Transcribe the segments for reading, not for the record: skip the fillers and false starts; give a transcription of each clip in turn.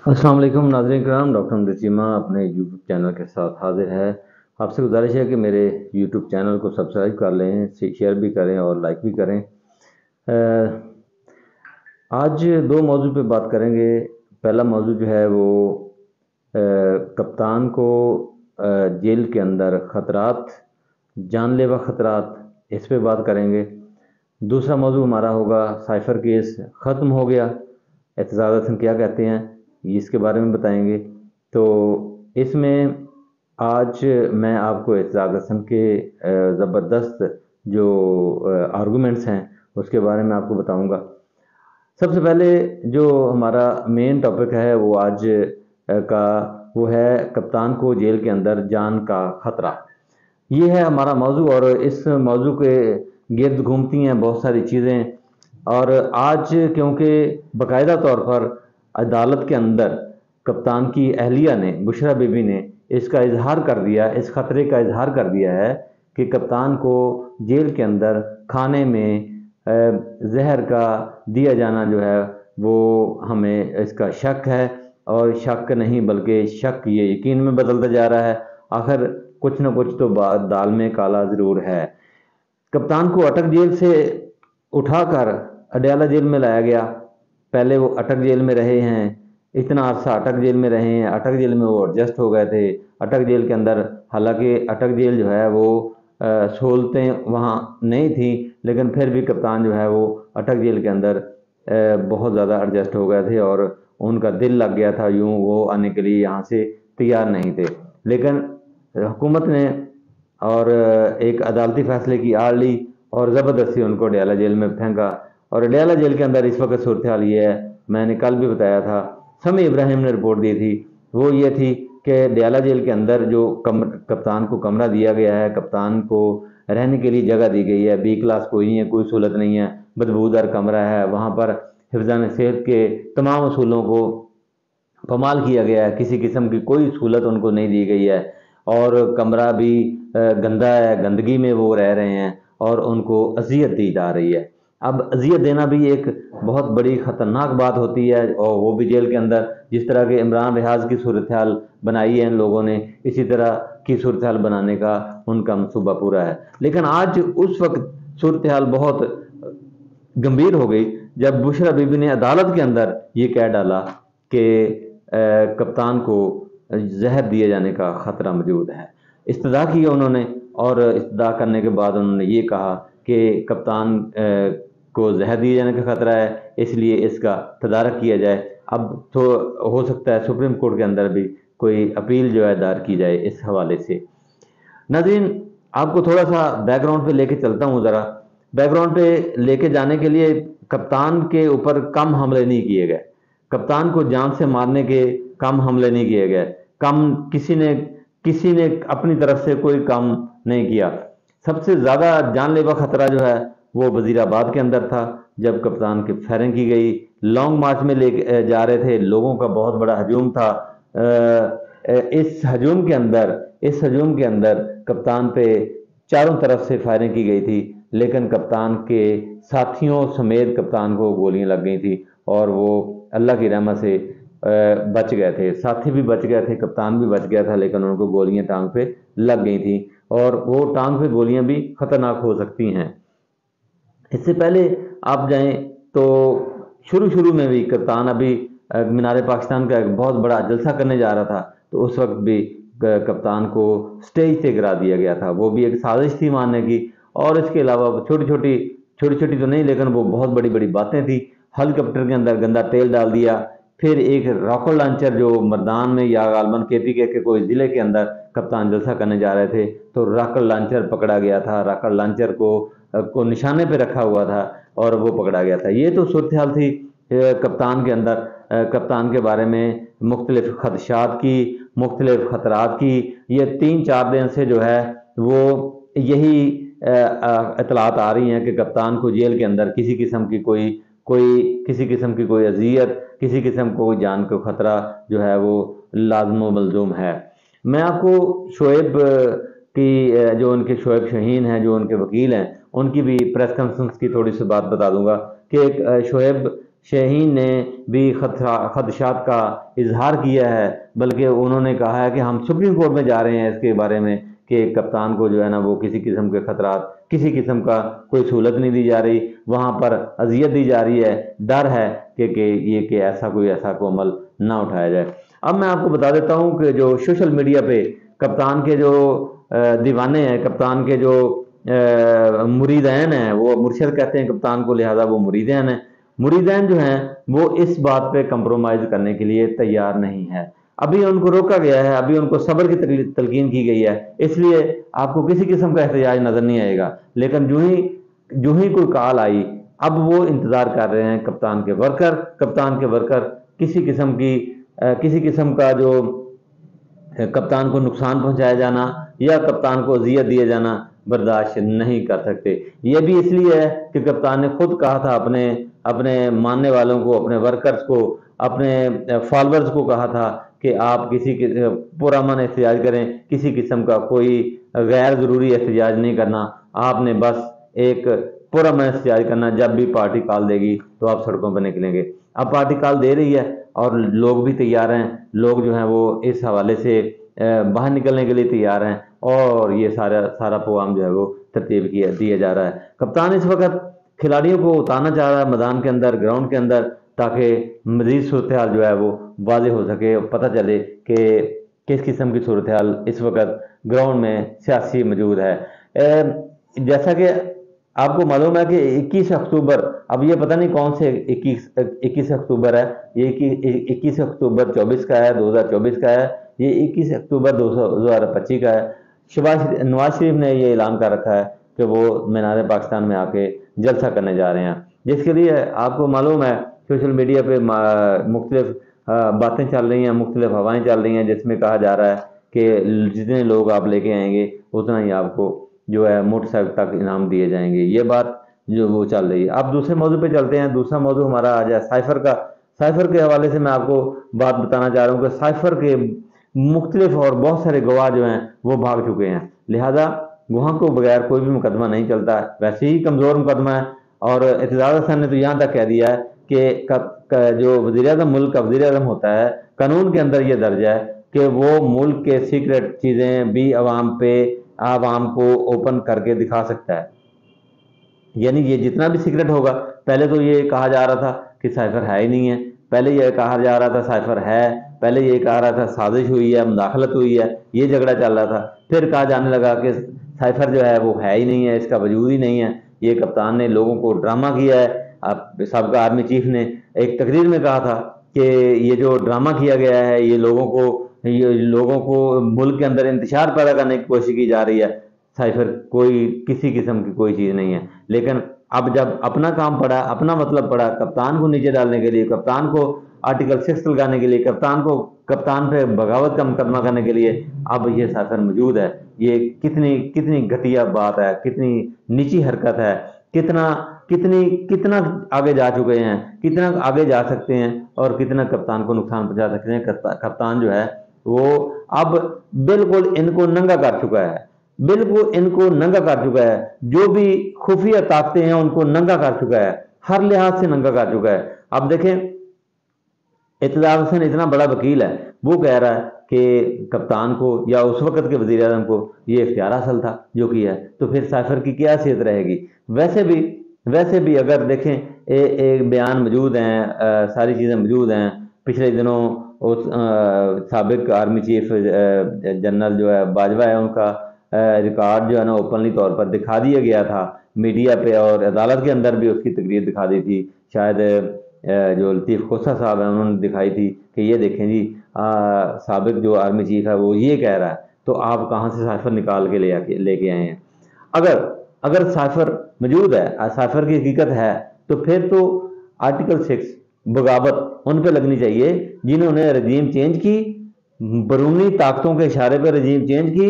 السلام علیکم ناظرین کرام، ڈاکٹر امجد چیمہ اپنے یوٹیوب چینل کے ساتھ حاضر ہے۔ آپ سے گزارش ہے کہ میرے یوٹیوب چینل کو سبسکرائب کر لیں، شیئر بھی کریں اور لائک بھی کریں۔ آج دو موضوع پہ بات کریں گے۔ پہلا موضوع جو ہے وہ کپتان کو جیل کے اندر خطرات، جان لیوا خطرات، اس پہ بات کریں گے۔ دوسرا موضوع ہمارا ہوگا سائفر کیس ختم ہو گیا، اعتزاز حسن کیا کہتے ہیں، اس کے بارے میں بتائیں گے۔ تو اس میں آج میں آپ کو اعتزاز حسن کے زبردست جو آرگومنٹس ہیں اس کے بارے میں آپ کو بتاؤں گا۔ سب سے پہلے جو ہمارا مین ٹاپک ہے وہ آج کا وہ ہے کپتان کو جیل کے اندر جان کا خطرہ۔ یہ ہے ہمارا موضوع اور اس موضوع کے گرد گھومتی ہیں بہت ساری چیزیں، اور آج کیونکہ باقاعدہ طور پر عدالت کے اندر کپتان کی اہلیہ نے، بشریٰ بی بی نے اس کا اظہار کر دیا، اس خطرے کا اظہار کر دیا ہے کہ کپتان کو جیل کے اندر کھانے میں زہر کا دیا جانا جو ہے وہ ہمیں اس کا شک ہے، اور شک نہیں بلکہ شک یہ یقین میں بدلتا جا رہا ہے۔ آخر کچھ نہ کچھ تو دال میں کالا ضرور ہے۔ کپتان کو اٹک جیل سے اٹھا کر اڈیالہ جیل میں لایا گیا۔ پہلے وہ اٹک جیل میں رہے ہیں، اتنا عرصہ اٹک جیل میں رہے ہیں، اٹک جیل میں وہ ایڈجسٹ ہو گئے تھے۔ اٹک جیل کے اندر حالانکہ اٹک جیل جو ہے وہ سہولتیں وہاں نہیں تھیں، لیکن پھر بھی کپتان جو ہے وہ اٹک جیل کے اندر بہت زیادہ ایڈجسٹ ہو گئے تھے، اور ان کا دل لگ گیا تھا، یوں وہ آنے کے لیے یہاں سے تیار نہیں تھے۔ لیکن حکومت نے اور ایک عدالتی فیصلے کی آڑ لی اور زبردستی ان کو اڈیالہ جیل میں پھینکا۔ اور اڈیالہ جیل کے اندر اس وقت صورتحال یہ ہے، میں نے کل بھی بتایا تھا، سمیع ابراہیم نے رپورٹ دی تھی، وہ یہ تھی کہ اڈیالہ جیل کے اندر جو کپتان کو کمرہ دیا گیا ہے، کپتان کو رہنے کے لیے جگہ دی گئی ہے، بی کلاس کوئی نہیں ہے، کوئی سہولت نہیں ہے، بدبودار کمرہ ہے، وہاں پر حفظان صحت کے تمام اصولوں کو پامال کیا گیا ہے، کسی قسم کی کوئی سہولت ان کو نہیں دی گئی ہے، اور کمرہ بھی گندا ہے، گندگی میں وہ رہ رہے ہیں اور ان کو اذیت دی جا رہی ہے۔ اب اذیت دینا بھی ایک بہت بڑی خطرناک بات ہوتی ہے، اور وہ بھی جیل کے اندر۔ جس طرح کہ عمران ریاض کی صورتحال بنائی ہے ان لوگوں نے، اسی طرح کی صورتحال بنانے کا ان کا منصوبہ پورا ہے۔ لیکن آج اس وقت صورتحال بہت گمبھیر ہو گئی جب بشریٰ بی بی نے عدالت کے اندر یہ کہہ ڈالا کہ کپتان کو زہر دیے جانے کا خطرہ موجود ہے۔ استدعا کی انہوں نے، اور استدعا کرنے کے بعد انہوں نے یہ کہا کہ کپتان کو زہر دیے جانے کا خطرہ ہے، اس لیے اس کا تدارک کیا جائے۔ اب تو ہو سکتا ہے سپریم کورٹ کے اندر بھی کوئی اپیل جو ہے دائر کی جائے اس حوالے سے۔ ناظرین، آپ کو تھوڑا سا بیک گراؤنڈ پہ لے کے چلتا ہوں۔ ذرا بیک گراؤنڈ پہ لے کے جانے کے لیے کپتان کے اوپر کم حملے نہیں کیے گئے، کپتان کو جان سے مارنے کے کم حملے نہیں کیے گئے، کسی نے اپنی طرف سے کوئی کام نہیں کیا۔ سب سے زیادہ جان لیوا خطرہ جو ہے وہ وزیر آباد کے اندر تھا، جب کپتان کی فائرنگ کی گئی۔ لانگ مارچ میں لے کے جا رہے تھے، لوگوں کا بہت بڑا ہجوم تھا۔ اس ہجوم کے اندر کپتان پہ چاروں طرف سے فائرنگ کی گئی تھی، لیکن کپتان کے ساتھیوں سمیت کپتان کو گولیاں لگ گئی تھی، اور وہ اللہ کی رحمت سے بچ گئے تھے۔ ساتھی بھی بچ گئے تھے، کپتان بھی بچ گیا تھا، لیکن ان کو گولیاں ٹانگ پہ لگ گئی تھیں، اور وہ ٹانگ پہ گولیاں بھی خطرناک ہو سکتی ہیں۔ اس سے پہلے آپ جائیں تو شروع میں بھی کپتان ابھی مینار پاکستان کا ایک بہت بڑا جلسہ کرنے جا رہا تھا، تو اس وقت بھی کپتان کو سٹیج سے گرا دیا گیا تھا۔ وہ بھی ایک سازش تھی مارنے کی، اور اس کے علاوہ چھوٹی چھوٹی تو نہیں، لیکن وہ بہت بڑی بڑی باتیں تھیں۔ ہیلی کاپٹر کے اندر گندا تیل ڈال دیا، پھر ایک راکٹ لانچر جو مردان میں یا غالباً KPK کے کوئی ضلع کے اندر کپتان جلسہ کرنے جا رہے تھے، تو راکٹ لانچر پکڑا گیا تھا، راکٹ لانچر کو نشانے پہ رکھا ہوا تھا اور وہ پکڑا گیا تھا۔ یہ تو صورتحال تھی کپتان کے اندر، کپتان کے بارے میں مختلف خدشات کی، مختلف خطرات کی۔ یہ 3-4 دن سے جو ہے وہ یہی اطلاعات آ رہی ہیں کہ کپتان کو جیل کے اندر کسی قسم کی کوئی اذیت، کسی قسم کو کوئی جان کا خطرہ جو ہے وہ لازم و ملزوم ہے۔ میں آپ کو شعیب کی جو ان کے شعیب شاہین ہیں، جو ان کے وکیل ہیں، ان کی بھی پریس کانفرنس کی تھوڑی سی بات بتا دوں گا کہ شعیب شاہین نے بھی خدشات کا اظہار کیا ہے، بلکہ انہوں نے کہا ہے کہ ہم سپریم کورٹ میں جا رہے ہیں اس کے بارے میں کہ کپتان کو جو ہے نا وہ کسی قسم کے خطرات، کسی قسم کا کوئی سہولت نہیں دی جا رہی، وہاں پر اذیت دی جا رہی ہے، ڈر ہے کہ ایسا کوئی عمل نہ اٹھایا جائے۔ اب میں آپ کو بتا دیتا ہوں کہ جو سوشل میڈیا پہ کپتان کے جو دیوانے ہیں، کپتان کے جو مریدین ہیں، وہ مرشد کہتے ہیں کپتان کو، لہذا وہ مریدین ہیں، مریدین جو ہیں وہ اس بات پہ کمپرومائز کرنے کے لیے تیار نہیں ہے۔ ابھی ان کو روکا گیا ہے، ابھی ان کو صبر کی تلقین کی گئی ہے، اس لیے آپ کو کسی قسم کا احتجاج نظر نہیں آئے گا، لیکن جو ہی کوئی کال آئی اب وہ انتظار کر رہے ہیں کپتان کے ورکر کسی قسم کا جو کپتان کو نقصان پہنچایا جانا یا کپتان کو اذیت دیے جانا برداشت نہیں کر سکتے۔ یہ بھی اس لیے ہے کہ کپتان نے خود کہا تھا اپنے ماننے والوں کو، اپنے ورکرز کو، اپنے فالورز کو کہا تھا کہ آپ کسی پرامن احتجاج کریں، کسی قسم کا کوئی غیر ضروری احتجاج نہیں کرنا، آپ نے بس ایک پرامن احتجاج کرنا، جب بھی پارٹی کال دے گی تو آپ سڑکوں پہ نکلیں گے۔ اب پارٹی کال دے رہی ہے اور لوگ بھی تیار ہیں، لوگ جو ہیں وہ اس حوالے سے باہر نکلنے کے لیے تیار ہیں، اور یہ سارا پروگرام جو ہے وہ ترتیب دیا جا رہا ہے۔ کپتان اس وقت کھلاڑیوں کو اتارنا چاہ رہا ہے میدان کے اندر، گراؤنڈ کے اندر، تاکہ مزید صورتحال جو ہے وہ واضح ہو سکے، پتہ چلے کہ کس قسم کی صورتحال اس وقت گراؤنڈ میں سیاسی موجود ہے۔ جیسا کہ آپ کو معلوم ہے کہ 21 اکتوبر، اب یہ پتہ نہیں کون سے 21 اکتوبر ہے، یہ 21 اکتوبر 24 کا ہے، 2024 کا ہے، یہ 21 اکتوبر 2025 کا ہے۔ نواز شریف نے یہ اعلان کر رکھا ہے کہ وہ مینار پاکستان میں آ کے جلسہ کرنے جا رہے ہیں، جس کے لیے آپ کو معلوم ہے سوشل میڈیا پہ مختلف باتیں چل رہی ہیں، مختلف ہوائیں چل رہی ہیں، جس میں کہا جا رہا ہے کہ جتنے لوگ آپ لے کے آئیں گے اتنا ہی آپ کو جو ہے موٹر سائیکل تک انعام دیے جائیں گے، یہ بات جو وہ چل رہی ہے۔ اب دوسرے موضوع پہ چلتے ہیں۔ دوسرا موضوع ہمارا آ جائے سائفر کا۔ سائفر کے حوالے سے میں آپ کو بات بتانا چاہ رہا ہوں کہ سائفر کے مختلف اور بہت سارے گواہ جو ہیں وہ بھاگ چکے ہیں، لہذا گواہوں کو بغیر کوئی بھی مقدمہ نہیں چلتا ہے، ویسے ہی کمزور مقدمہ ہے۔ اور اعتزاز حسن نے تو یہاں تک کہہ دیا ہے کہ جو وزیر اعظم ملک کا وزیر اعظم ہوتا ہے، قانون کے اندر یہ درج ہے کہ وہ ملک کے سیکرٹ چیزیں بھی عوام کو اوپن کر کے دکھا سکتا ہے، یعنی یہ جتنا بھی سیکرٹ ہوگا، پہلے تو یہ کہا جا رہا تھا کہ سائفر ہے ہی نہیں ہے، پہلے یہ کہا جا رہا تھا سائفر ہے، پہلے یہ کہا رہا تھا سازش ہوئی ہے، مداخلت ہوئی ہے، یہ جھگڑا چل رہا تھا، پھر کہا جانے لگا کہ سائفر جو ہے وہ ہے ہی نہیں ہے، اس کا وجود ہی نہیں ہے، یہ کپتان نے لوگوں کو ڈرامہ کیا ہے۔ سابقہ آرمی چیف نے ایک تقریر میں کہا تھا کہ یہ جو ڈرامہ کیا گیا ہے، یہ لوگوں کو ملک کے اندر انتشار پیدا کرنے کی کوشش کی جا رہی ہے، سائفر کسی قسم کی کوئی چیز نہیں ہے۔ لیکن اب جب اپنا کام پڑا، اپنا مطلب پڑا، کپتان کو نیچے ڈالنے کے لیے، کپتان کو آرٹیکل 6 لگانے کے لیے، کپتان پہ بغاوت کا مقدمہ کرنے کے لیے اب یہ سائفر موجود ہے۔ یہ کتنی گھٹیا بات ہے، کتنی نیچی حرکت ہے، کتنا آگے جا چکے ہیں، کتنا آگے جا سکتے ہیں، اور کتنا کپتان کو نقصان پہنچا سکتے ہیں۔ کپتان جو ہے وہ اب بالکل ان کو ننگا کر چکا ہے، جو بھی خفیہ طاقتیں ہیں ان کو ننگا کر چکا ہے، ہر لحاظ سے ننگا کر چکا ہے۔ اب دیکھیں اعتزاز حسن اتنا بڑا وکیل ہے، وہ کہہ رہا ہے کہ کپتان کو یا اس وقت کے وزیر اعظم کو یہ اختیار حاصل تھا جو کیا ہے، تو پھر سائفر کی کیا حیثیت رہے گی؟ ویسے بھی اگر دیکھیں ایک بیان موجود ہیں، ساری چیزیں موجود ہیں۔ پچھلے دنوں سابق آرمی چیف جنرل جو ہے باجوہ ہے، ان کا ریکارڈ جو ہے نا اوپنلی طور پر دکھا دیا گیا تھا میڈیا پہ، اور عدالت کے اندر بھی اس کی تقریر دکھا دی تھی، شاید جو لطیف خوسا صاحب ہیں انہوں نے دکھائی تھی کہ یہ دیکھیں جی سابق جو آرمی چیف ہے وہ یہ کہہ رہا ہے، تو آپ کہاں سے سائفر نکال کے لے کے آئے ہیں؟ اگر سائفر موجود ہے، سائفر کی حقیقت ہے، تو پھر تو آرٹیکل 6 بغاوت ان پہ لگنی چاہیے جنہوں نے رجیم چینج کی، بیرونی طاقتوں کے اشارے پہ رجیم چینج کی،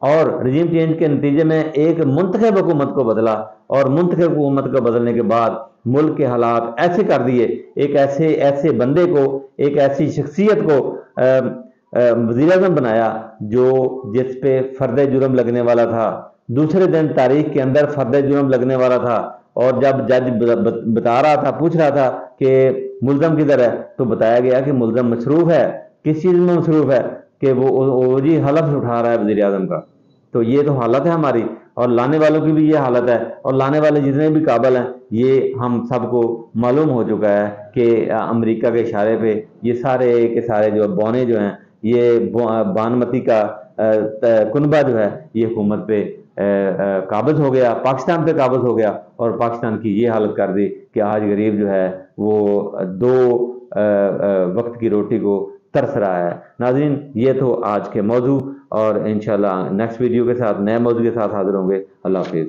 اور رجیم چینج کے نتیجے میں ایک منتخب حکومت کو بدلا، اور منتخب حکومت کو بدلنے کے بعد ملک کے حالات ایسے کر دیے، ایک ایسے بندے کو، ایک ایسی شخصیت کو وزیر اعظم بنایا جس پہ فرد جرم لگنے والا تھا، دوسرے دن تاریخ کے اندر فرد جرم لگنے والا تھا، اور جب جج بتا رہا تھا، پوچھ رہا تھا کہ ملزم کدھر ہے، تو بتایا گیا کہ ملزم مصروف ہے. کس چیز میں مصروف ہے؟ کہ وہ جی حلف اٹھا رہا ہے وزیر اعظم کا. تو یہ تو حالت ہے ہماری، اور لانے والوں کی بھی یہ حالت ہے، اور لانے والے جتنے بھی قابل ہیں یہ ہم سب کو معلوم ہو چکا ہے کہ امریکہ کے اشارے پہ یہ سارے کے سارے جو بونے جو ہیں، یہ بانمتی کا کنبہ جو ہے یہ حکومت پہ قابض ہو گیا، پاکستان پہ قابض ہو گیا، اور پاکستان کی یہ حالت کر دی کہ آج غریب جو ہے وہ دو وقت کی روٹی کو ترس رہا ہے. ناظرین، یہ تو آج کے موضوع، اور انشاءاللہ نیکسٹ ویڈیو کے ساتھ نئے موضوع کے ساتھ حاضر ہوں گے. اللہ حافظ.